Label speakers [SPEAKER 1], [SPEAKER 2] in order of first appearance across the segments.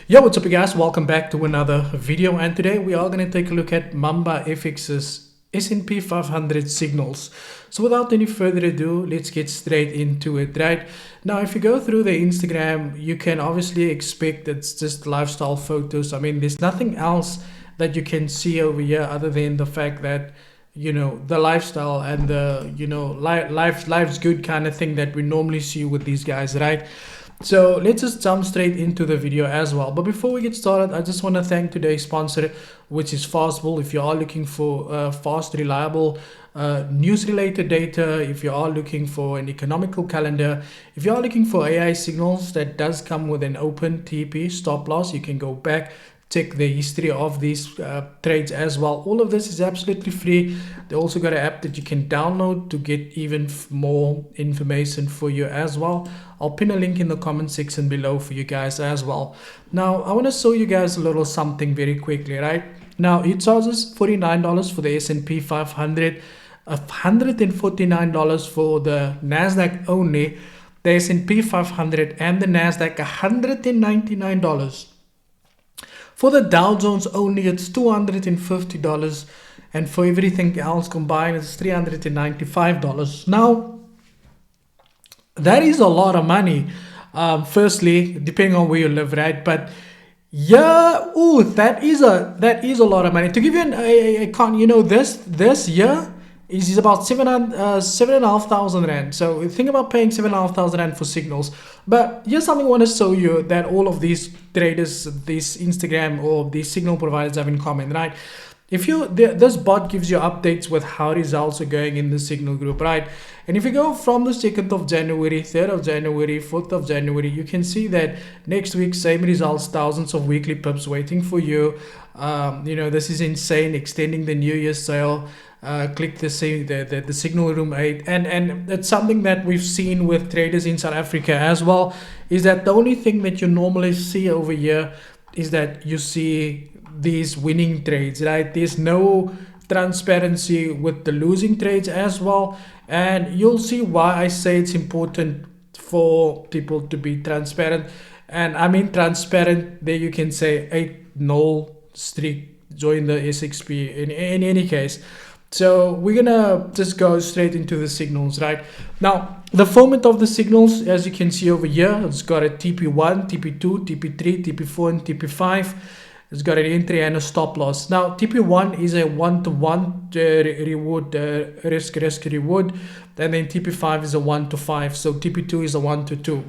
[SPEAKER 1] Yo, what's up you guys? Welcome back to another video, and today we are going to take a look at MAMBA FX's S&P 500 signals. So without any further ado, let's get straight into it, right? Now, if you go through the Instagram, you can obviously expect it's just lifestyle photos. I mean, there's nothing else that you can see over here other than the fact that, you know, the lifestyle and the, you know, life's good kind of thing that we normally see with these guys, right? So let's just jump straight into the video as well. But before we get started, I just want to thank today's sponsor, which is Fastbull. If you are looking for fast, reliable news-related data, if you are looking for an economical calendar, if you are looking for AI signals that does come with an open TP stop loss, you can go back, check the history of these trades as well. All of this is absolutely free. They also got an app that you can download to get even more information for you as well. I'll pin a link in the comment section below for you guys as well. Now, I want to show you guys a little something very quickly, right? Now, it charges $49 for the S&P 500, $149 for the NASDAQ only, the S&P 500 and the NASDAQ $199. For the Dow Jones only, it's $250, and for everything else combined, it's $395. Now, that is a lot of money. Firstly, depending on where you live, right? But yeah, ooh, that is a lot of money. To give you this year is about 7,500 rand. So think about paying 7,500 rand for signals. But here's something I want to show you that all of these traders, these Instagram or these signal providers have in common, right? If this bot gives you updates with how results are going in the signal group, right? And if you go from the 2nd of January, 3rd of January, 4th of January, you can see that next week, same results, thousands of weekly pips waiting for you. You know, this is insane, extending the New Year's sale. Click the signal room 8, and it's something that we've seen with traders in South Africa as well, is that the only thing that you normally see over here is that you see these winning trades, right? There's no transparency with the losing trades as well, and you'll see why I say it's important for people to be transparent. And I mean transparent, there you can say 8-0 streak, join the SXP in any case. So we're gonna just go straight into the signals, right? Now, the format of the signals, as you can see over here, it's got a TP1, TP2, TP3, TP4, and TP5. It's got an entry and a stop loss. Now, TP1 is a one-to-one reward, risk reward, and then TP5 is a 1-to-5. So TP2 is a 1-to-2.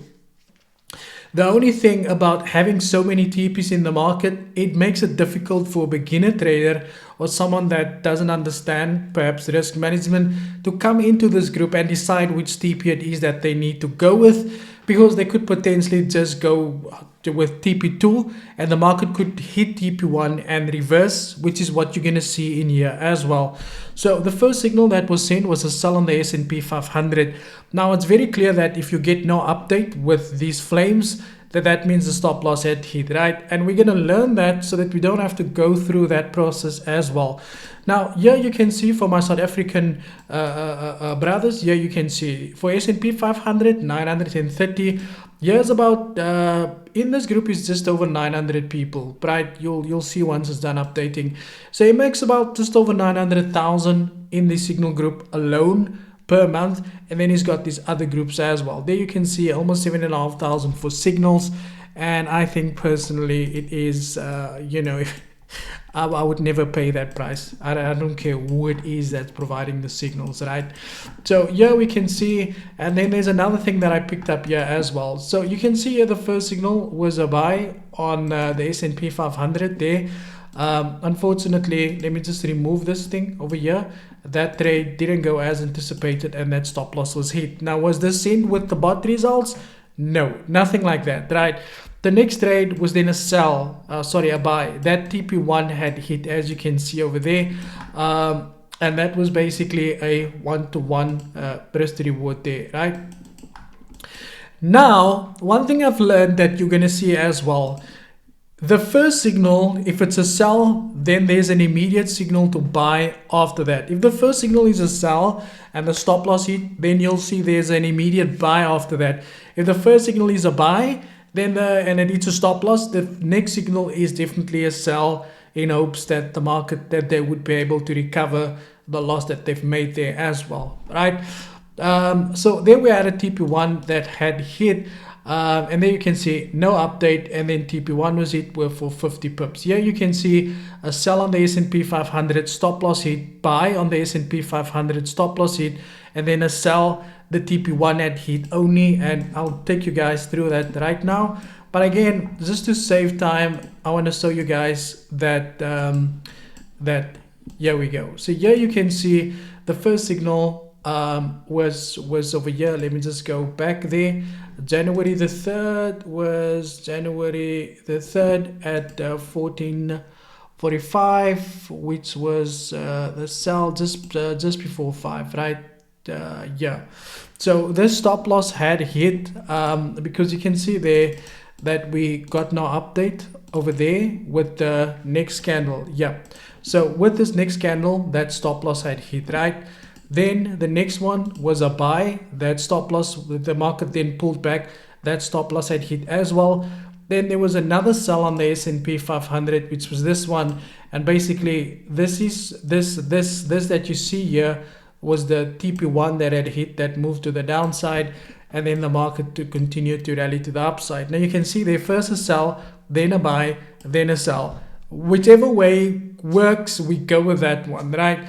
[SPEAKER 1] The only thing about having so many TPs in the market, it makes it difficult for a beginner trader or someone that doesn't understand perhaps risk management to come into this group and decide which TP it is that they need to go with, because they could potentially just go with TP2 and the market could hit TP1 and reverse, which is what you're going to see in here as well. So the first signal that was sent was a sell on the S&P 500. Now, it's very clear that if you get no update with these flames, that means the stop loss had hit, right? And we're going to learn that so that we don't have to go through that process as well. Now, here you can see for my South African brothers, here you can see for S&P 500, 930. Here's about, in this group is just over 900 people, right? You'll see once it's done updating. So it makes about just over 900,000 in the signal group alone per month, and then he's got these other groups as well. There you can see almost 7,500 for signals, and I think personally it is, you know, I would never pay that price. I don't care who it is that's providing the signals, right? So here we can see, and then there's another thing that I picked up here as well. So you can see here the first signal was a buy on the S&P 500 there. Unfortunately, let me just remove this thing over here. That trade didn't go as anticipated and that stop loss was hit. Now, was this sent with the bot results? No, nothing like that, right? The next trade was then a sell, a buy. That TP1 had hit, as you can see over there. And that was basically a 1-to-1 risk reward there, right? Now, one thing I've learned that you're going to see as well, the first signal, if it's a sell, then there's an immediate signal to buy after that. If the first signal is a sell and the stop loss hit, then you'll see there's an immediate buy after that. If the first signal is a buy, then and it needs a stop loss. The next signal is definitely a sell, in hopes that the market, that they would be able to recover the loss that they've made there as well, right? So there we had a TP1 that had hit, and there you can see no update, and then TP1 was hit for 50 pips. Here you can see a sell on the S&P 500, stop loss hit, buy on the S&P 500, stop loss hit, and then a sell, the TP1 had hit only, and I'll take you guys through that right now. But again, just to save time, I want to show you guys that here we go. So here you can see the first signal was over here. Let me just go back there. January the 3rd was January the 3rd at 14:45, which was the sell just before 5, right? Yeah. So this stop loss had hit, because you can see there that we got no update over there with the next candle. Yeah. So with this next candle, that stop loss had hit, right? Then the next one was a buy. That stop loss, the market then pulled back. That stop loss had hit as well. Then there was another sell on the S&P 500, which was this one. And basically, this that you see here was the TP1 that had hit, that moved to the downside, and then the market to continue to rally to the upside. Now you can see there, first a sell, then a buy, then a sell. Whichever way works, we go with that one, right?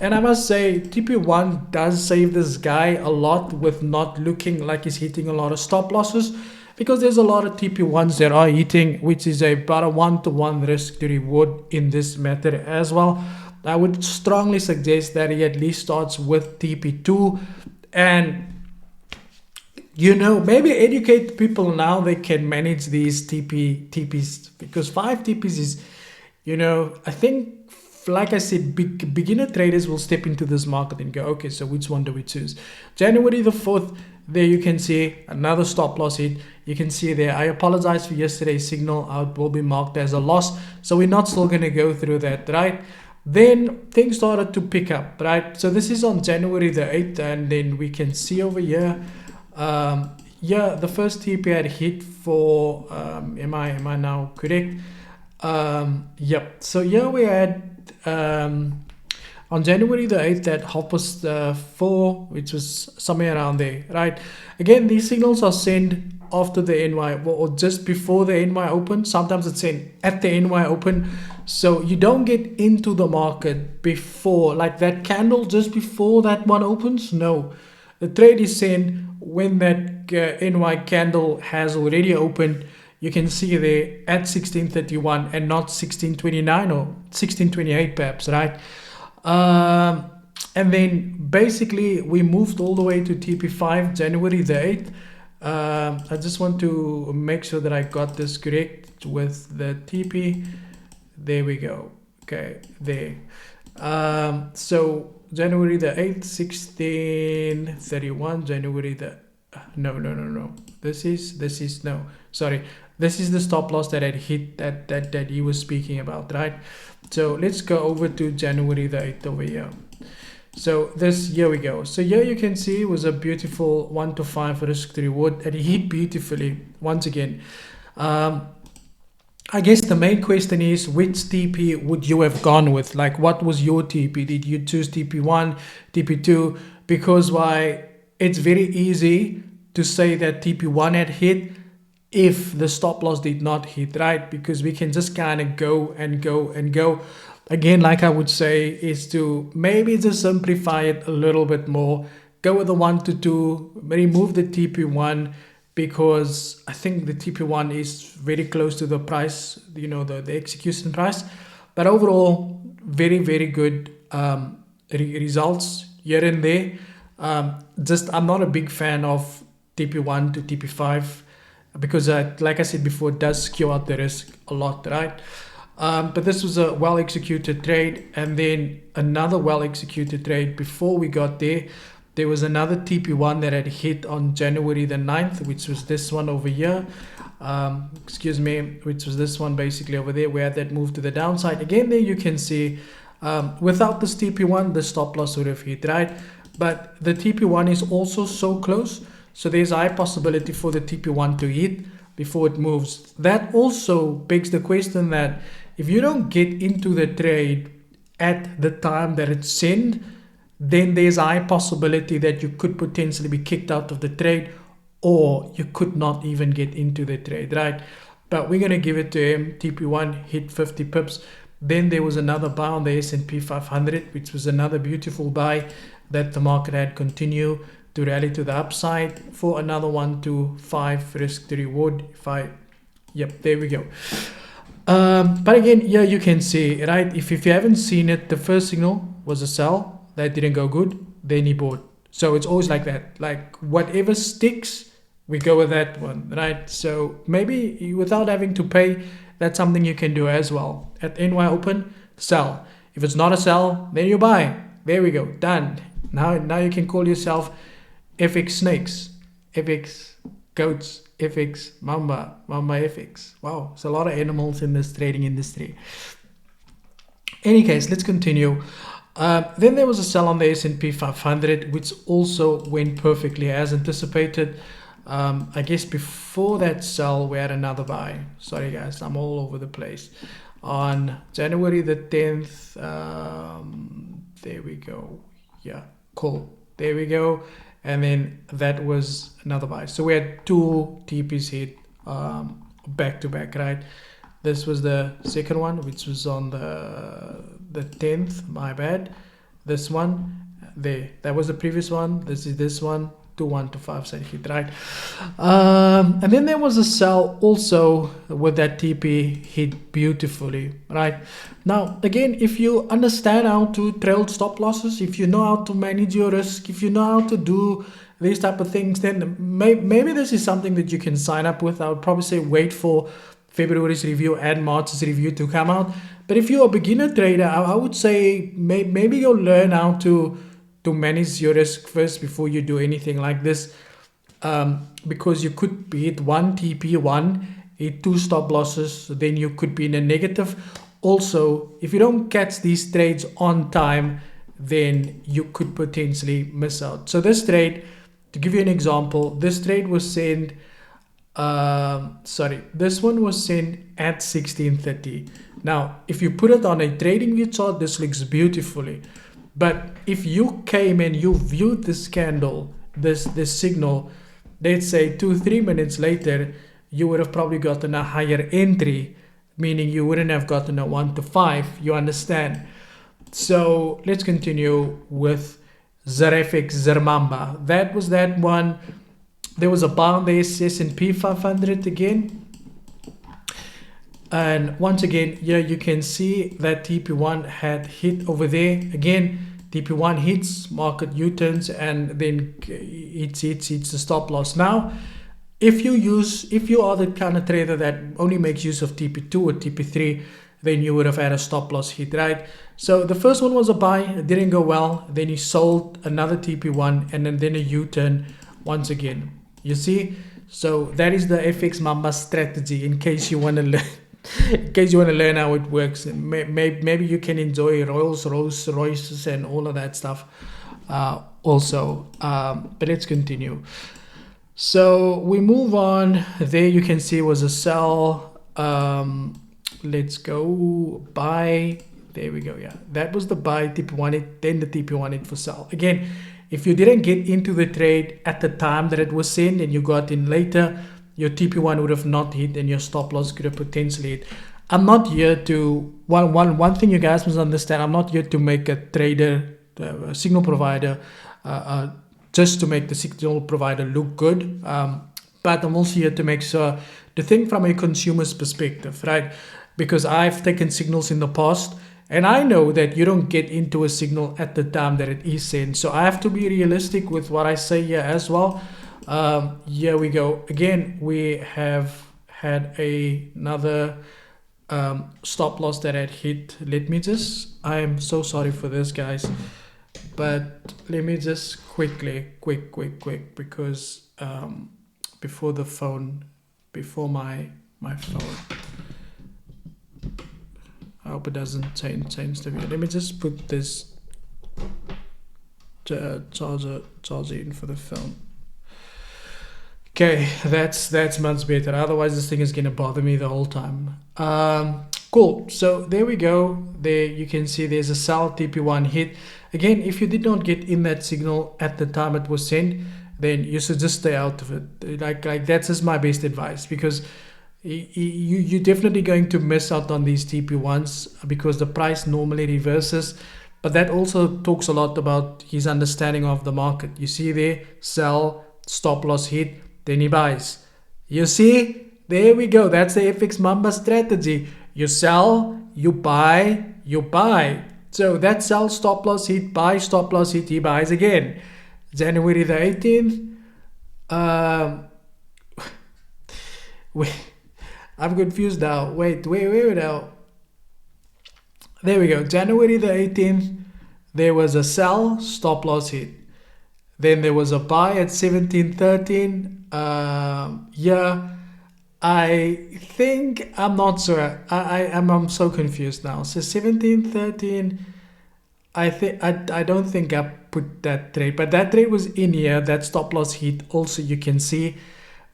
[SPEAKER 1] And I must say, TP1 does save this guy a lot with not looking like he's hitting a lot of stop losses, because there's a lot of TP1s that are hitting, which is about a 1-to-1 risk to reward in this matter as well. I would strongly suggest that he at least starts with TP2, and maybe educate people now they can manage these TPs, because 5 TPs is, I think, like I said, beginner traders will step into this market and go, okay, so which one do we choose? January the 4th, there you can see another stop loss hit. You can see there, I apologize for yesterday's signal. It will be marked as a loss. So we're not still going to go through that, right? Then things started to pick up, right? So this is on January the 8th, and then we can see over here, the first TP had hit for, am I now correct? Yep. So here we had, on January the 8th at 4:30, which was somewhere around there, right? Again, these signals are sent after the NY, or just before the NY open. Sometimes it's sent at the NY open. So you don't get into the market before, like that candle just before that one opens. No, the trade is sent when that NY candle has already opened. You can see there at 16:31 and not 16:29 or 16:28 perhaps, right? And then basically we moved all the way to TP5 January the 8th. I just want to make sure that I got this correct with the TP. There we go. Okay, there. So January the 8th, 16:31, January the, no. This is, no, sorry. This is the stop loss that had hit that he was speaking about, right? So let's go over to January the 8th over here. So here we go. So here you can see it was a beautiful 1-to-5 risk to reward, and he hit beautifully once again. I guess the main question is, which TP would you have gone with? Like, what was your TP? Did you choose TP1, TP2? Because it's very easy to say that TP1 had hit if the stop loss did not hit, right? Because we can just kind of go and go and go. Again, like I would say, is to maybe just simplify it a little bit more. Go with the 1 to 2, remove the TP1, because I think the TP1 is very close to the price, the execution price. But overall, very, very good results here and there. I'm not a big fan of TP1 to TP5 because, like I said before, it does skew out the risk a lot, right? But this was a well-executed trade, and then another well-executed trade before we got there. There was another TP1 that had hit on January the 9th, which was this one over here. Which was this one basically over there, where that moved to the downside. Again, there you can see, without this TP1, the stop loss would have hit, right? But the TP1 is also so close. So there's a high possibility for the TP1 to hit, before it moves. That also begs the question that if you don't get into the trade at the time that it's sent, then there's a high possibility that you could potentially be kicked out of the trade, or you could not even get into the trade, right? But we're going to give it to him. TP1 hit 50 pips. Then there was another buy on the S&P 500, which was another beautiful buy that the market had continued to rally to the upside for another 1 to 5 risk to reward. Yep, there we go. But again, yeah, you can see, right? If you haven't seen it, the first signal was a sell. That didn't go good. Then he bought. So it's always like that. Like whatever sticks, we go with that one, right? So maybe without having to pay, that's something you can do as well. At NY Open, sell. If it's not a sell, then you buy. There we go. Done. Now you can call yourself FX snakes, FX goats, FX Mamba FX. Wow, it's a lot of animals in this trading industry. Any case, let's continue. Then there was a sell on the S&P 500, which also went perfectly as anticipated. I guess before that sell, we had another buy. Sorry guys, I'm all over the place. On January the 10th, there we go. Yeah, cool. There we go. And then that was another buy. So we had 2 TPs hit back to back, right? This was the second one, which was on the 10th, my bad. This one, there. That was the previous one. This is this one, 1 to 5 cent hit, right? And then there was a sell also with that TP hit beautifully, right? Now, again, if you understand how to trail stop losses, if you know how to manage your risk, if you know how to do these type of things, then maybe this is something that you can sign up with. I would probably say wait for February's review and March's review to come out. But if you're a beginner trader, I would say maybe you'll learn how to manage your risk first before you do anything like this, because you could hit 1 TP1, hit 2 stop losses, then you could be in a negative. Also, if you don't catch these trades on time, then you could potentially miss out. So this trade, to give you an example, this trade was sent this one was sent at 16:30. Now if you put it on a trading view chart, this looks beautifully, but if you came and you viewed this candle, this signal, let's say 2-3 minutes later, you would have probably gotten a higher entry, meaning you wouldn't have gotten a 1 to 5. You understand? So let's continue with ZRFX Zermamba. That was that one. There was a buy on the S&P 500 again. And once again, yeah, you can see that TP1 had hit over there. Again, TP1 hits, market U-turns, and then hits the stop loss. Now, if you are the kind of trader that only makes use of TP2 or TP3, then you would have had a stop loss hit, right? So the first one was a buy, it didn't go well. Then he sold another TP1 and then a U-turn once again. You see? So that is the FX Mamba strategy in case you want to learn. In case you want to learn how it works, maybe you can enjoy Rolls Royces and all of that stuff also. But let's continue. So we move on. There you can see was a sell. Let's go buy. There we go. Yeah, that was the buy. TP1 hit, then the TP1 hit for sell. Again, if you didn't get into the trade at the time that it was sent and you got in later, your TP1 would have not hit and your stop loss could have potentially hit. I'm not here to, one thing you guys must understand, I'm not here to make a trader, a signal provider, just to make the signal provider look good. But I'm also here to make sure, to think from a consumer's perspective, right? Because I've taken signals in the past and I know that you don't get into a signal at the time that it is sent. So I have to be realistic with what I say here as well. Here we go. Again, we have had another stop loss that had hit. I am so sorry for this, guys. But let me just quick, because before my phone. I hope it doesn't change the view. Let me just put this charger in for the phone. Okay, that's much better. Otherwise, this thing is gonna bother me the whole time. Cool. So there we go. There you can see there's a sell TP1 hit. Again, if you did not get in that signal at the time it was sent, then you should just stay out of it. Like that's just my best advice, because you're definitely going to miss out on these TP1s because the price normally reverses. But that also talks a lot about his understanding of the market. You see there, sell, stop loss hit, then he buys. You see, there we go. That's the FX Mamba strategy. You sell, you buy, you buy. So that sell, stop loss hit, buy, stop loss hit, he buys again. January the 18th. Wait, I'm confused now. Wait now. There we go. January the 18th, there was a sell, stop loss hit. Then there was a buy at 17.13. Yeah, I think, I'm not sure. I'm so confused now. So 17.13, I don't think I put that trade, but that trade was in here. That stop loss hit also you can see,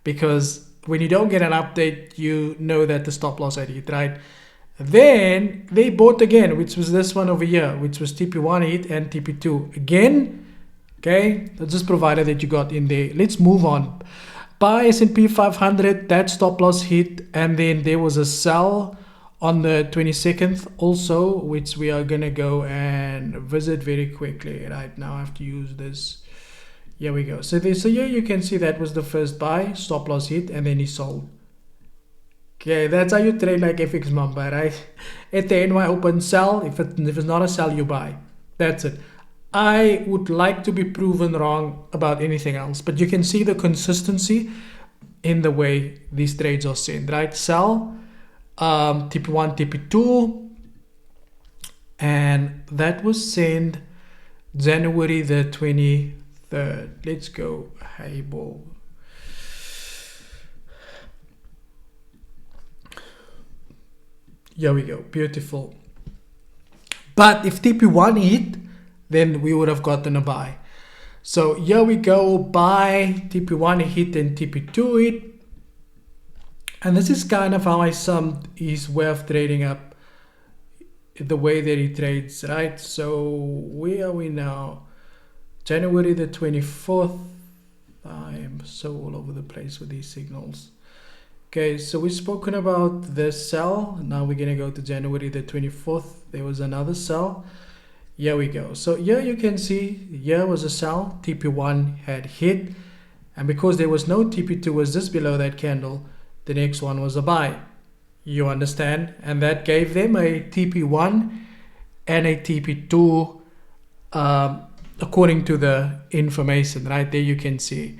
[SPEAKER 1] because when you don't get an update, you know that the stop loss had hit, right? Then they bought again, which was this one over here, which was TP1 hit and TP2 again. Okay, that's just provided that you got in there. Let's move on. Buy S&P 500, that stop loss hit, and then there was a sell on the 22nd also, which we are gonna go and visit very quickly. Right now I have to use this. Here we go. So here you can see that was the first buy, stop loss hit, and then he sold. Okay, that's how you trade like FX Mamba, right? At the NY open, sell. If it's not a sell, you buy. That's it. I would like to be proven wrong about anything else, but you can see the consistency in the way these trades are sent, right? Sell, TP1, TP2, and that was sent January the 23rd. Let's go, hey ball. Here we go, beautiful. But if TP1 hit, then we would have gotten a buy. So here we go, buy, TP1 hit and TP2 hit. And this is kind of how I summed his way of trading up, the way that he trades, right? So where are we now? January the 24th. I am so all over the place with these signals. Okay, so we've spoken about the sell. Now we're going to go to January the 24th. There was another sell. Here we go. So here you can see, here was a sell. TP1 had hit. And because there was no TP2 was just below that candle, the next one was a buy. You understand? And that gave them a TP1 and a TP2 according to the information. Right there you can see.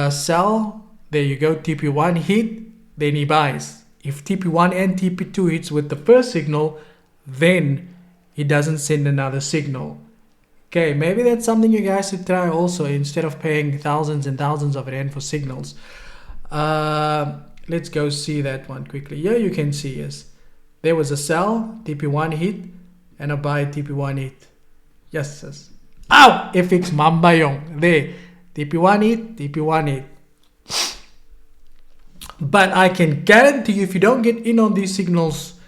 [SPEAKER 1] Sell. There you go, TP1 hit, then he buys. If TP1 and TP2 hits with the first signal, then he doesn't send another signal. Okay, maybe that's something you guys should try also, instead of paying thousands and thousands of rand for signals. Let's go see that one quickly. Here you can see, yes, there was a sell, TP1 hit, and a buy, TP1 hit. Yes, yes. Ow! FX Mamba Yong. There, TP1 hit, TP1 hit. But I can guarantee you, if you don't get in on these signals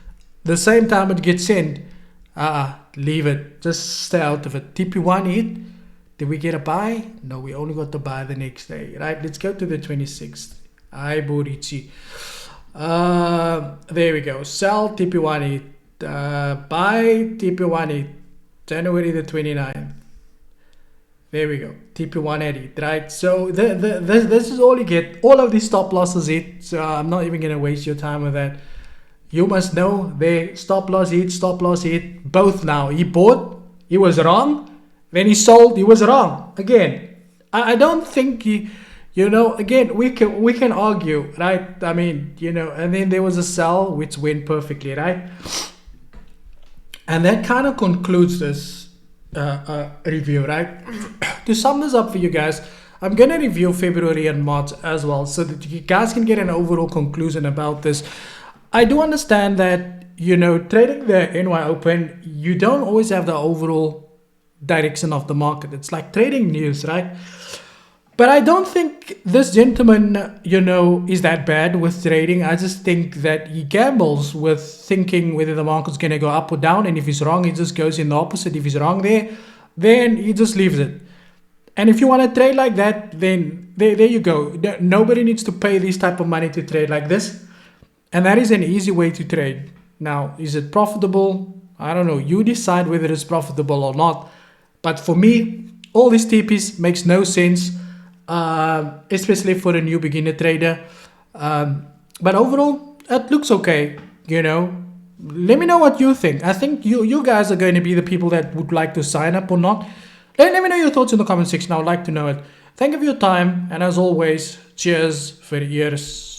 [SPEAKER 1] the same time it gets sent, leave it. Just stay out of it. TP1 hit. Did we get a buy? No, we only got the buy the next day. Right, let's go to the 26th. Hi, Borichi. There we go. Sell, TP1 hit. Buy, TP1 hit. January the 29th. There we go. TP1 edit, right? So this is all you get. All of these stop losses hit. So I'm not even going to waste your time with that. You must know they stop loss hit, both now. He bought, he was wrong. Then he sold, he was wrong. Again, I don't think he, again, we can argue, right? I mean, and then there was a sell which went perfectly, right? And that kind of concludes this review, right? To sum this up for you guys, I'm gonna review February and March as well, so that you guys can get an overall conclusion about this. I do understand that trading the NY Open, you don't always have the overall direction of the market. It's like trading news, right? But I don't think this gentleman, is that bad with trading. I just think that he gambles with thinking whether the market's going to go up or down. And if he's wrong, he just goes in the opposite. If he's wrong there, then he just leaves it. And if you want to trade like that, then there you go. Nobody needs to pay this type of money to trade like this. And that is an easy way to trade. Now, is it profitable? I don't know. You decide whether it's profitable or not. But for me, all these TPs makes no sense, especially for a new beginner trader. But overall, it looks okay, Let me know what you think. I think you guys are going to be the people that would like to sign up or not. Let me know your thoughts in the comment section. I would like to know it. Thank you for your time. And as always, cheers for years.